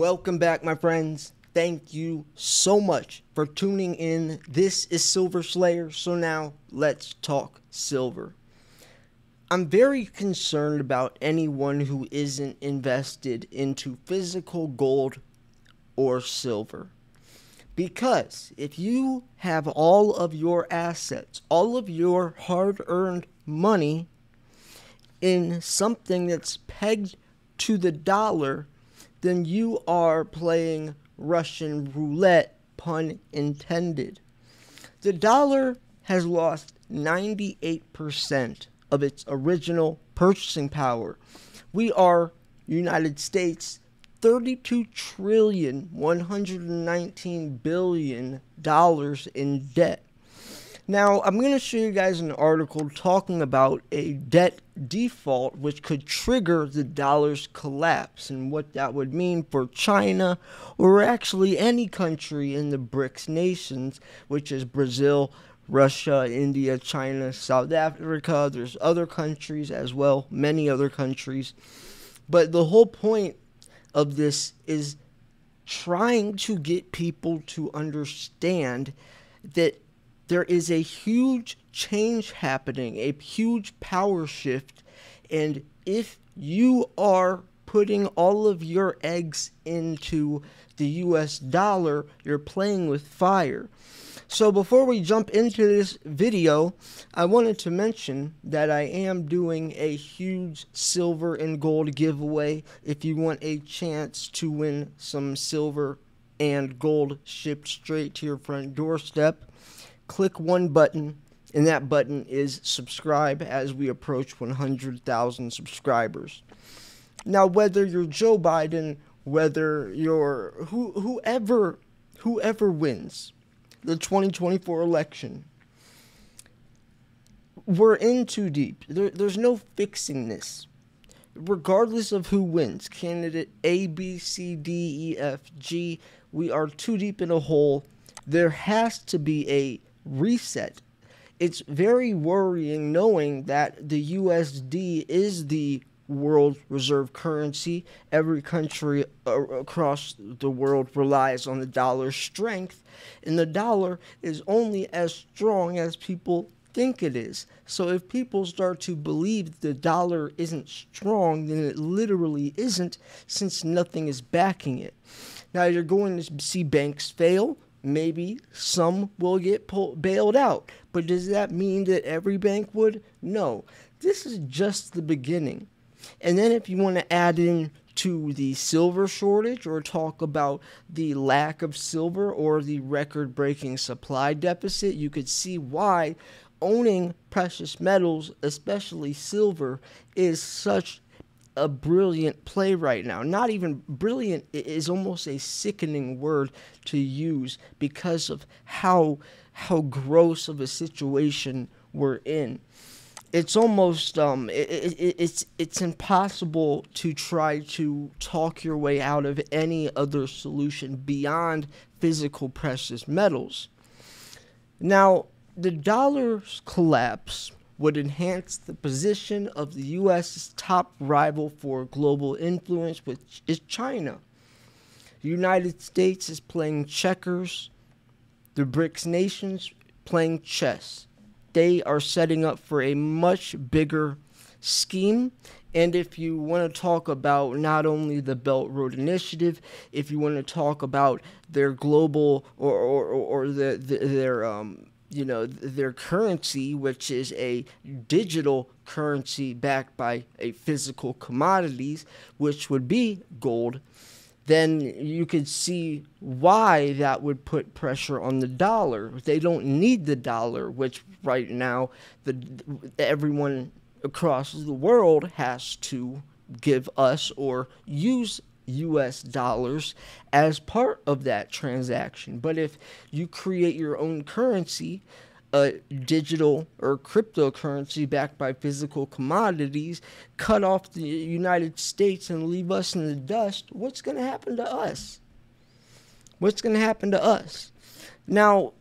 Welcome back, my friends. Thank you so much for tuning in. This is Silver Slayer, so now let's talk silver. I'm very concerned about anyone who isn't invested into physical gold or silver. Because if you have all of your assets, all of your hard-earned money in something that's pegged to the dollar, then you are playing Russian roulette, pun intended. The dollar has lost 98% of its original purchasing power. We are, United States, $32,119,000,000,000 in debt. Now, I'm going to show you guys an article talking about a debt default which could trigger the dollar's collapse and what that would mean for China or actually any country in the BRICS nations, which is Brazil, Russia, India, China, South Africa. There's other countries as well, many other countries. But the whole point of this is trying to get people to understand that there is a huge change happening, a huge power shift, and if you are putting all of your eggs into the US dollar, you're playing with fire. So before we jump into this video, I wanted to mention that I am doing a huge silver and gold giveaway. If you want a chance to win some silver and gold shipped straight to your front doorstep, click one button, and that button is subscribe as we approach 100,000 subscribers. Now, whether you're Joe Biden, whether you're whoever wins the 2024 election, we're in too deep. There's no fixing this. Regardless of who wins, candidate A, B, C, D, E, F, G, we are too deep in a hole. There has to be a reset. It's very worrying knowing that the USD is the world reserve currency. Every country across the world relies on the dollar's strength, and the dollar is only as strong as people think it is. So if people start to believe the dollar isn't strong, then it literally isn't, since nothing is backing it. Now, you're going to see banks fail. Maybe some will get bailed out. But does that mean that every bank would? No. This is just the beginning. And then if you want to add in to the silver shortage or talk about the lack of silver or the record-breaking supply deficit, you could see why owning precious metals, especially silver, is such a brilliant play right now. Not even brilliant, it is almost a sickening word to use because of how gross of a situation we're in. It's almost it's impossible to try to talk your way out of any other solution beyond physical precious metals. Now, the dollar's collapse would enhance the position of the U.S.'s top rival for global influence, which is China. The United States is playing checkers. The BRICS nations playing chess. They are setting up for a much bigger scheme. And if you want to talk about not only the Belt Road Initiative, if you want to talk about their global or their currency, which is a digital currency backed by a physical commodities, which would be gold, then you could see why that would put pressure on the dollar. They don't need the dollar, which right now everyone across the world has to give us or use US dollars as part of that transaction. But if you create your own currency, a digital or cryptocurrency backed by physical commodities, cut off the United States and leave us in the dust, what's going to happen to us? What's going to happen to us? Now,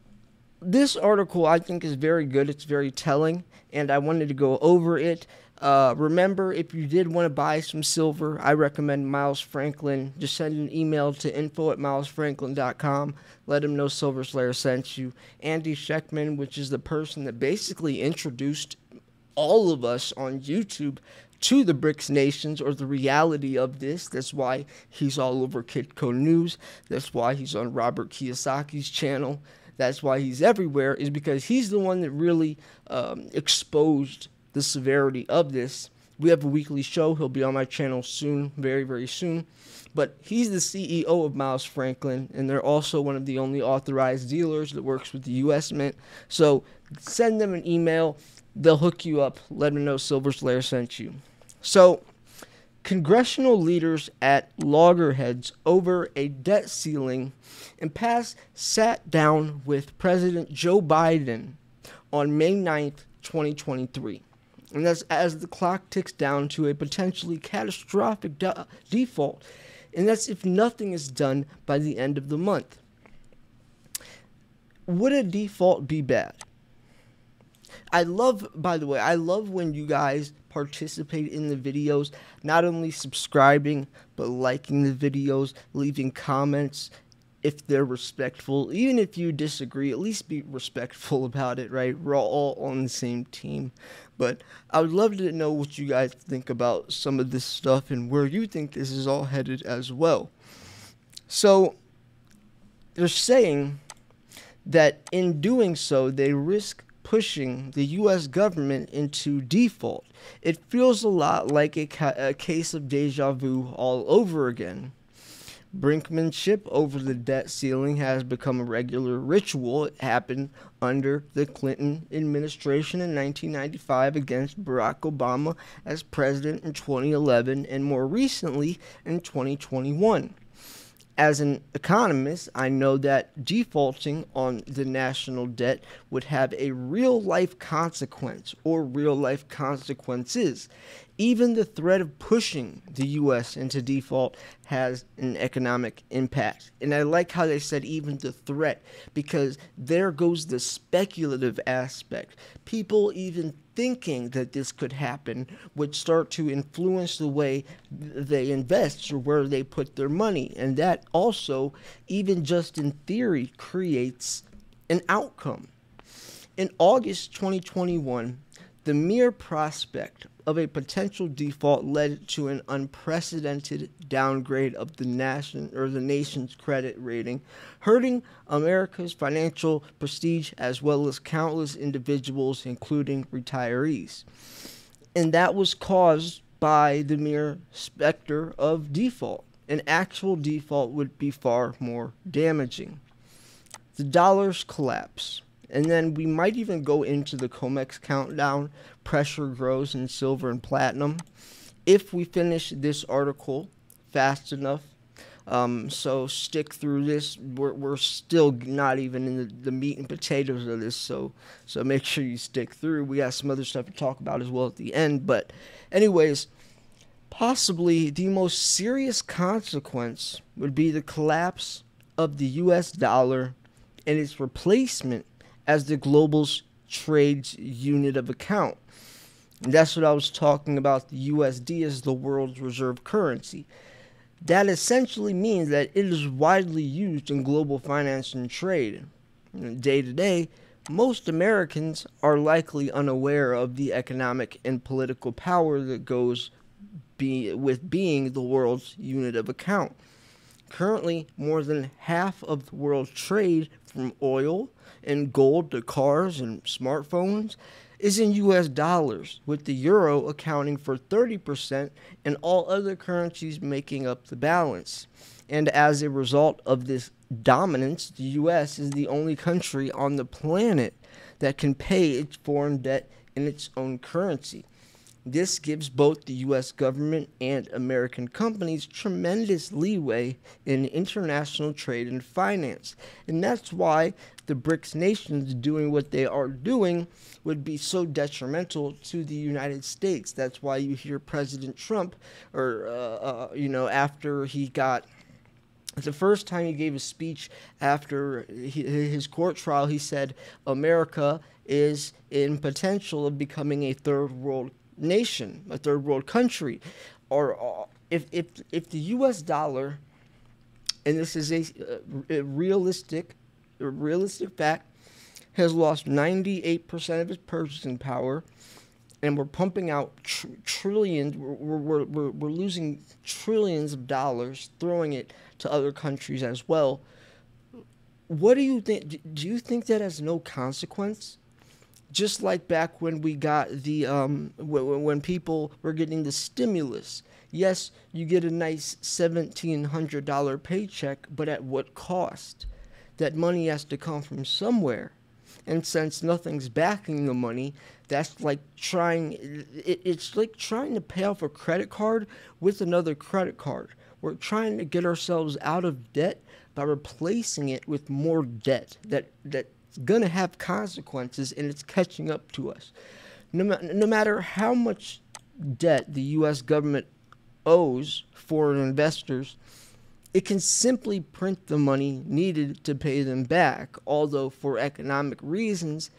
this article I think is very good. It's very telling, and I wanted to go over it. Remember, if you did want to buy some silver, I recommend Miles Franklin. Just send an email to info@milesfranklin.com. Let him know Silver Slayer sent you. Andy Scheckman, which is the person that basically introduced all of us on YouTube to the BRICS nations, or the reality of this. That's why he's all over Kitco News. That's why he's on Robert Kiyosaki's channel. That's why he's everywhere, is because he's the one that really exposed the severity of this. We have a weekly show. He'll be on my channel soon, very, very soon. But he's the CEO of Miles Franklin, and they're also one of the only authorized dealers that works with the U.S. Mint. So send them an email. They'll hook you up. Let them know Silver Slayer sent you. So congressional leaders at loggerheads over a debt ceiling impasse sat down with President Joe Biden on May 9th, 2023. And that's as the clock ticks down to a potentially catastrophic default. And that's if nothing is done by the end of the month. Would a default be bad? By the way, I love when you guys participate in the videos, not only subscribing, but liking the videos, leaving comments if they're respectful. Even if you disagree, at least be respectful about it, right? We're all on the same team. But I would love to know what you guys think about some of this stuff and where you think this is all headed as well. So they're saying that in doing so, they risk pushing the U.S. government into default. It feels a lot like a case of deja vu all over again. Brinkmanship over the debt ceiling has become a regular ritual. It happened under the Clinton administration in 1995 against Barack Obama as president in 2011 and more recently in 2021. As an economist, I know that defaulting on the national debt would have a real-life consequence or real-life consequences. Even the threat of pushing the U.S. into default has an economic impact. And I like how they said even the threat, because there goes the speculative aspect. People even thinking that this could happen would start to influence the way they invest or where they put their money. And that also, even just in theory, creates an outcome. In August 2021, the mere prospect of a potential default led to an unprecedented downgrade of the nation's credit rating, hurting America's financial prestige as well as countless individuals, including retirees. And that was caused by the mere specter of default. An actual default would be far more damaging. The dollar's collapse. And then we might even go into the COMEX countdown. Pressure grows in silver and platinum. If we finish this article fast enough, so stick through this. We're still not even in the meat and potatoes of this, so make sure you stick through. We got some other stuff to talk about as well at the end. But anyways, possibly the most serious consequence would be the collapse of the U.S. dollar and its replacement as the global trade's unit of account. And that's what I was talking about, the USD as the world's reserve currency. That essentially means that it is widely used in global finance and trade. Day to day, most Americans are likely unaware of the economic and political power that goes with being the world's unit of account. Currently, more than half of the world's trade, from oil and gold to cars and smartphones, is in U.S. dollars, with the euro accounting for 30% and all other currencies making up the balance. And as a result of this dominance, the U.S. is the only country on the planet that can pay its foreign debt in its own currency. This gives both the U.S. government and American companies tremendous leeway in international trade and finance. And that's why the BRICS nations doing what they are doing would be so detrimental to the United States. That's why you hear President Trump, after he got The first time he gave a speech after his court trial, he said America is in potential of becoming a third world nation, a third world country. Or if the U.S. dollar, and this is a realistic fact, has lost 98% of its purchasing power, and we're pumping out trillions. We're losing trillions of dollars, throwing it to other countries as well. What do you think? Do you think that has no consequence? Just like back when we got the when people were getting the stimulus. Yes, you get a nice $1,700 paycheck, but at what cost? That money has to come from somewhere. And since nothing's backing the money, that's like it's like trying to pay off a credit card with another credit card. We're trying to get ourselves out of debt by replacing it with more debt that's going to have consequences, and it's catching up to us. No matter how much debt the U.S. government owes foreign investors, it can simply print the money needed to pay them back, although for economic reasons,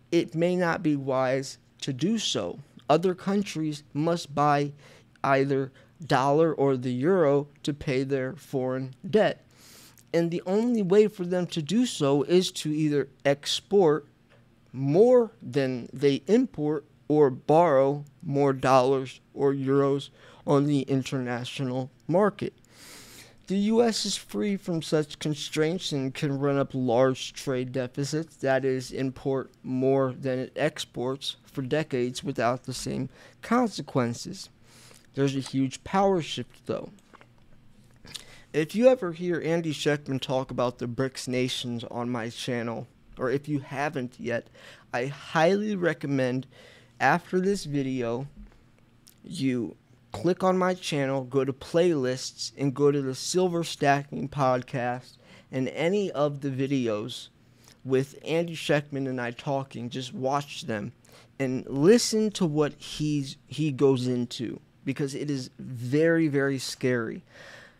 it may not be wise to do so. Other countries must buy either dollar or the euro to pay their foreign debt. And the only way for them to do so is to either export more than they import or borrow more dollars or euros on the international market. The U.S. is free from such constraints and can run up large trade deficits, that is, import more than it exports for decades without the same consequences. There's a huge power shift, though. If you ever hear Andy Schectman talk about the BRICS nations on my channel, or if you haven't yet, I highly recommend after this video you click on my channel, go to playlists, and go to the Silver Stacking podcast, and any of the videos with Andy Schectman and I talking, just watch them and listen to what he goes into, because it is very, very scary.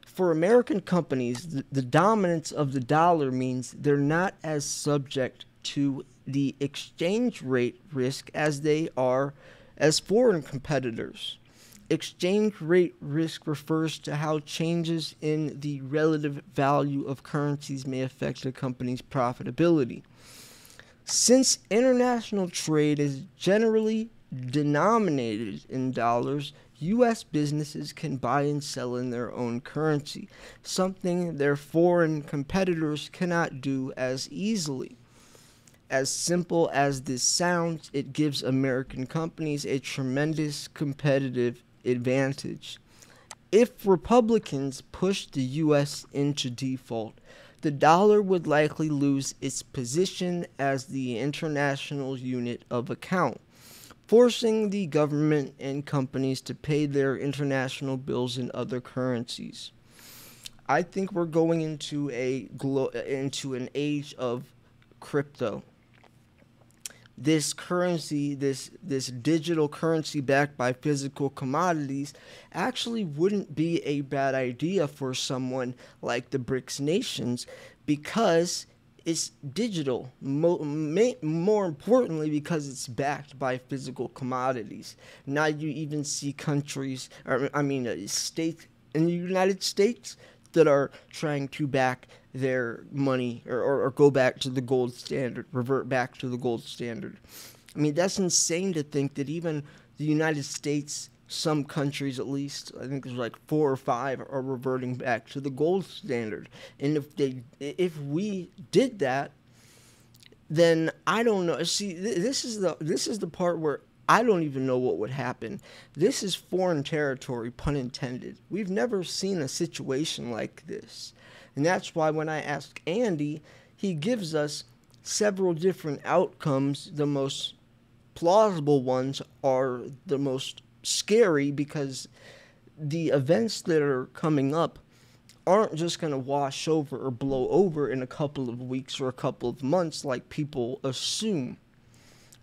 For American companies, the dominance of the dollar means they're not as subject to the exchange rate risk as they are as foreign competitors. Exchange rate risk refers to how changes in the relative value of currencies may affect a company's profitability. Since international trade is generally denominated in dollars, U.S. businesses can buy and sell in their own currency, something their foreign competitors cannot do as easily. As simple as this sounds, it gives American companies a tremendous competitive advantage. If Republicans push the U.S. into default, the dollar would likely lose its position as the international unit of account, forcing the government and companies to pay their international bills in other currencies. I think we're going into into an age of crypto. This currency, this digital currency backed by physical commodities, actually wouldn't be a bad idea for someone like the BRICS nations, because it's digital. More importantly, because it's backed by physical commodities. Now you even see countries, states in the United States that are trying to back their money or go back to the gold standard, revert back to the gold standard. I mean, that's insane to think that even the United States, some countries at least, I think there's like 4 or 5, are reverting back to the gold standard. And if we did that, then I don't know. See, this is the part where I don't even know what would happen. This is foreign territory, pun intended. We've never seen a situation like this. And that's why when I ask Andy, he gives us several different outcomes. The most plausible ones are the most scary, because the events that are coming up aren't just going to wash over or blow over in a couple of weeks or a couple of months like people assume.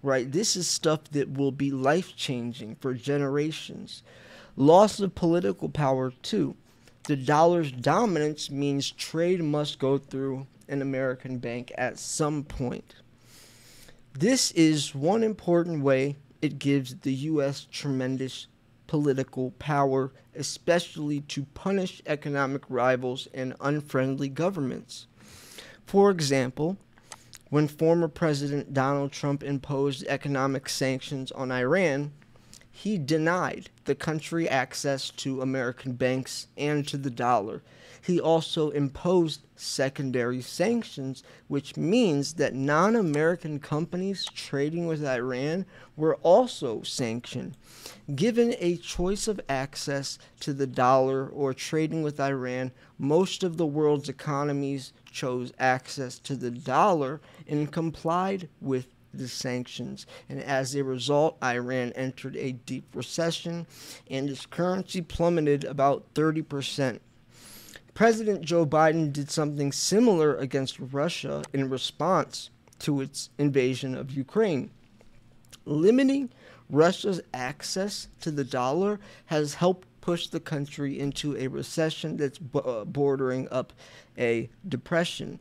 Right? This is stuff that will be life-changing for generations. Loss of political power, too. The dollar's dominance means trade must go through an American bank at some point. This is one important way it gives the U.S. tremendous political power, especially to punish economic rivals and unfriendly governments. For example, when former President Donald Trump imposed economic sanctions on Iran, he denied the country access to American banks and to the dollar. He also imposed secondary sanctions, which means that non-American companies trading with Iran were also sanctioned. Given a choice of access to the dollar or trading with Iran, most of the world's economies chose access to the dollar and complied with the sanctions. And as a result, Iran entered a deep recession and its currency plummeted about 30%. President Joe Biden did something similar against Russia in response to its invasion of Ukraine. Limiting Russia's access to the dollar has helped push the country into a recession that's bordering up a depression.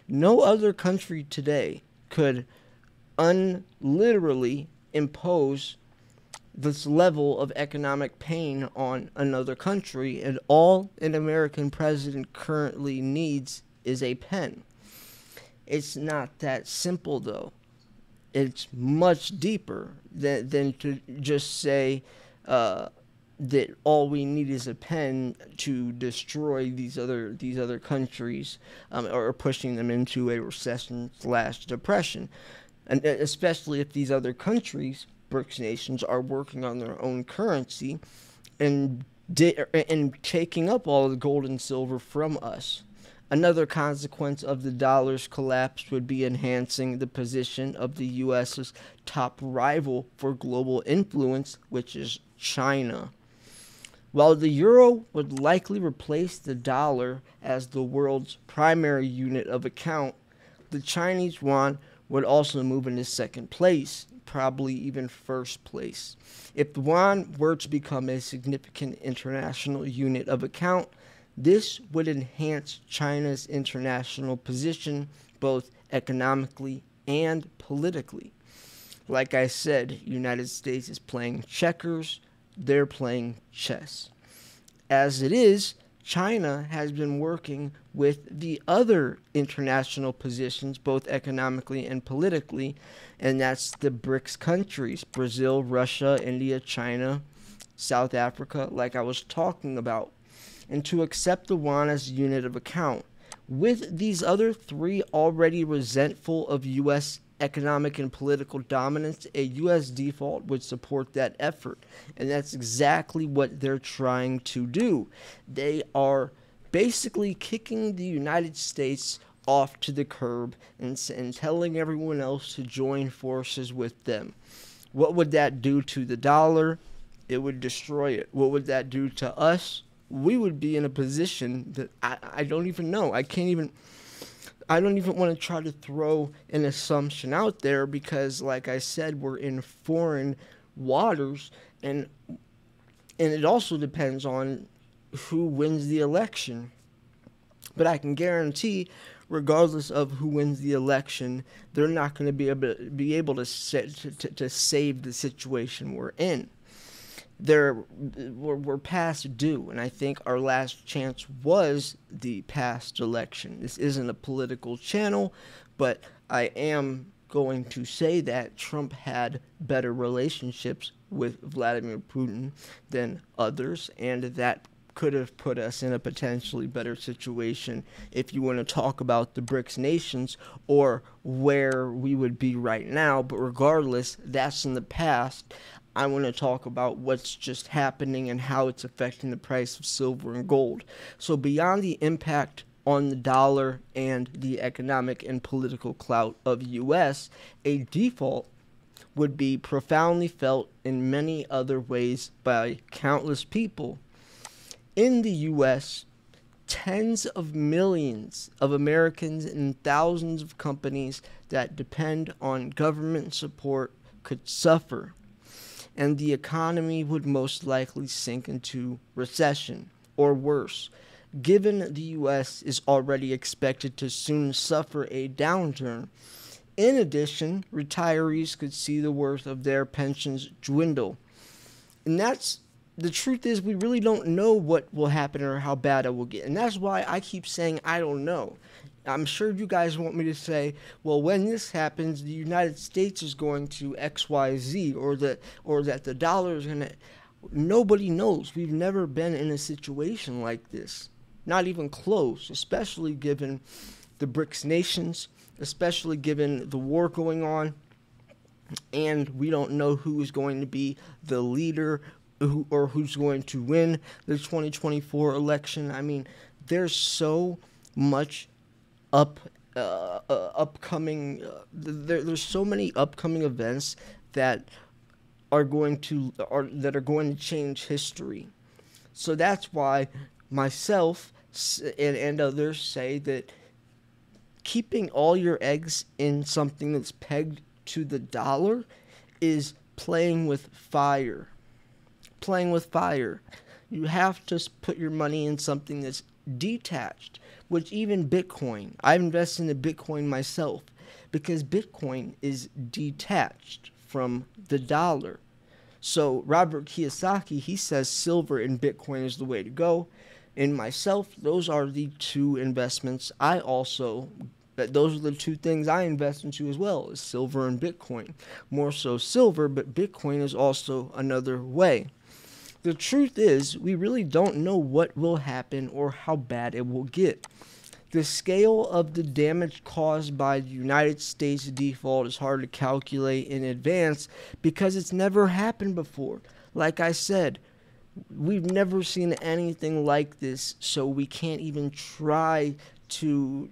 No other country today could unliterally impose this level of economic pain on another country, and all an American president currently needs is a pen. It's not that simple, though. It's much deeper than to just say that all we need is a pen to destroy these other countries, or pushing them into a recession/depression, and especially if these other countries, BRICS nations, are working on their own currency and taking up all the gold and silver from us. Another consequence of the dollar's collapse would be enhancing the position of the U.S.'s top rival for global influence, which is China. While the euro would likely replace the dollar as the world's primary unit of account, the Chinese yuan would also move into second place, probably even first place. If the yuan were to become a significant international unit of account, this would enhance China's international position both economically and politically. Like I said, United States is playing checkers, they're playing chess. As it is, China has been working with the other international positions, both economically and politically, and that's the BRICS countries: Brazil, Russia, India, China, South Africa, like I was talking about, and to accept the yuan as a unit of account. With these other three already resentful of U.S. economic and political dominance, a U.S. default would support that effort. And that's exactly what they're trying to do. They are basically kicking the United States off to the curb and telling everyone else to join forces with them. What would that do to the dollar? It would destroy it. What would that do to us? We would be in a position that I don't even know. I don't even want to try to throw an assumption out there because, like I said, we're in foreign waters, and it also depends on who wins the election. But I can guarantee, regardless of who wins the election, they're not going to be able to save the situation we're in. We're past due, and I think our last chance was the past election. This isn't a political channel, but I am going to say that Trump had better relationships with Vladimir Putin than others, and that could have put us in a potentially better situation if you want to talk about the BRICS nations or where we would be right now. But regardless, that's in the past. I want to talk about what's just happening and how it's affecting the price of silver and gold. So beyond the impact on the dollar and the economic and political clout of U.S., a default would be profoundly felt in many other ways by countless people. In the U.S., tens of millions of Americans and thousands of companies that depend on government support could suffer, and the economy would most likely sink into recession. or worse, given the U.S. is already expected to soon suffer a downturn. In addition, retirees could see the worth of their pensions dwindle. And that's the truth is we really don't know what will happen or how bad it will get. And that's why I keep saying I don't know. I'm sure you guys want me to say, well, when this happens, the United States is going to XYZ, or that the dollar is going to. Nobody knows. We've never been in a situation like this. Not even close, especially given the BRICS nations, especially given the war going on, and we don't know who is going to be the leader or who's going to win the 2024 election. I mean, there's so much upcoming. There's so many upcoming events that are going to change history. So that's why myself and others say that keeping all your eggs in something that's pegged to the dollar is playing with fire. Playing with fire. You have to put your money in something that's detached, which even Bitcoin. I've invested in Bitcoin myself because Bitcoin is detached from the dollar. So Robert Kiyosaki, he says silver and Bitcoin is the way to go. And myself, those are the two investments those are the two things I invest into as well, is silver and Bitcoin. More so silver, but Bitcoin is also another way. The truth is, we really don't know what will happen or how bad it will get. The scale of the damage caused by the United States default is hard to calculate in advance because it's never happened before. Like I said, we've never seen anything like this, so we can't even try to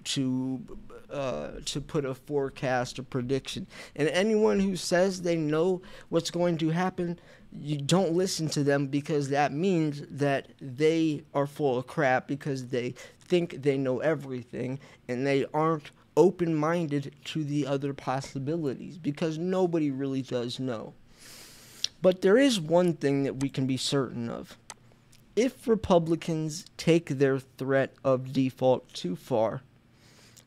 put a forecast or prediction. And anyone who says they know what's going to happen, you don't listen to them, because that means that they are full of crap because they think they know everything and they aren't open-minded to the other possibilities, because nobody really does know. But there is one thing that we can be certain of. If Republicans take their threat of default too far,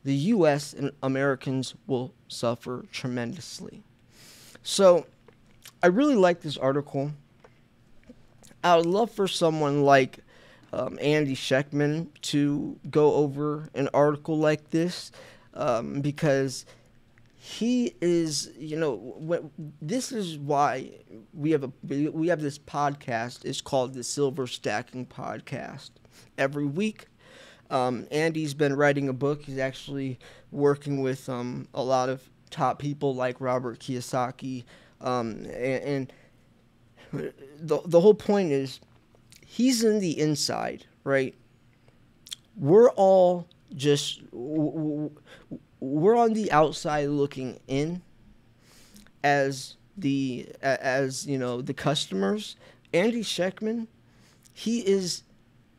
the U.S. and Americans will suffer tremendously. So, I really like this article. I would love for someone like Andy Schectman to go over an article like this, because he is, this is why we have this podcast. It's called the Silver Stacking Podcast. Every week, Andy's been writing a book. He's actually working with a lot of top people like Robert Kiyosaki, and the whole point is he's in the inside, right? We're all just we're on the outside looking in as the customers. Andy Schectman, he is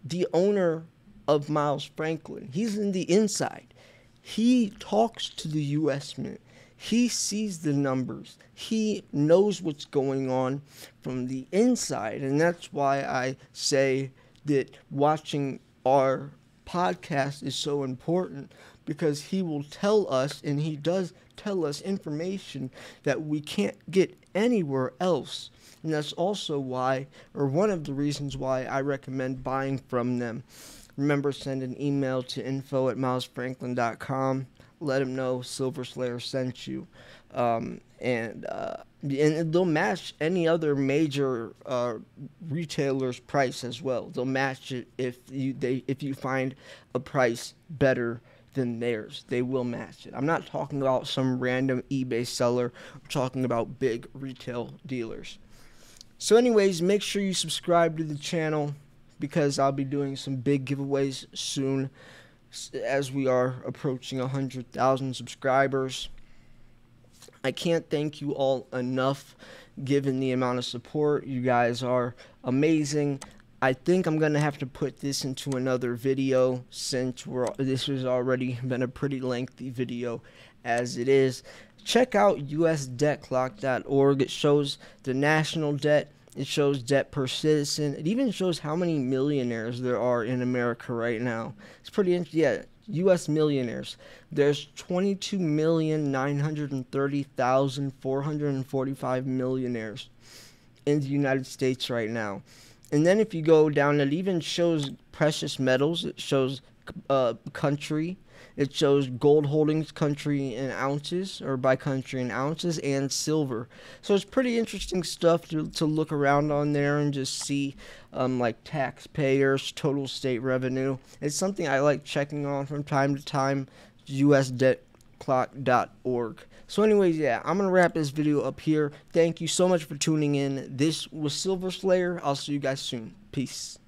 the owner of Miles Franklin. He's in the inside. He talks to the U.S. Mint. He sees the numbers. He knows what's going on from the inside. And that's why I say that watching our podcast is so important, because he will tell us, and he does tell us, information that we can't get anywhere else. And that's also why, or one of the reasons why, I recommend buying from them. Remember, send an email to info@milesfranklin.com. Let them know Silver Slayer sent you. And they'll match any other major retailer's price as well. They'll match it if you find a price better than theirs. They will match it. I'm not talking about some random eBay seller. I'm talking about big retail dealers. So anyways, make sure you subscribe to the channel, because I'll be doing some big giveaways soon, as we are approaching 100,000 subscribers. I can't thank you all enough, given the amount of support. You guys are amazing. I think I'm going to have to put this into another video, since this has already been a pretty lengthy video as it is. Check out usdebtclock.org. It shows the national debt It shows debt per citizen. It even shows how many millionaires there are in America right now. It's pretty interesting. Yeah, U.S. millionaires. There's 22,930,445 millionaires in the United States right now. And then if you go down, it even shows precious metals. It shows country. It shows gold holdings, country in ounces, or by country in ounces, and silver. So it's pretty interesting stuff to look around on there and just see, like taxpayers, total state revenue. It's something I like checking on from time to time. USDebtClock.org. So anyways, yeah, I'm going to wrap this video up here. Thank you so much for tuning in. This was Silver Slayer. I'll see you guys soon. Peace.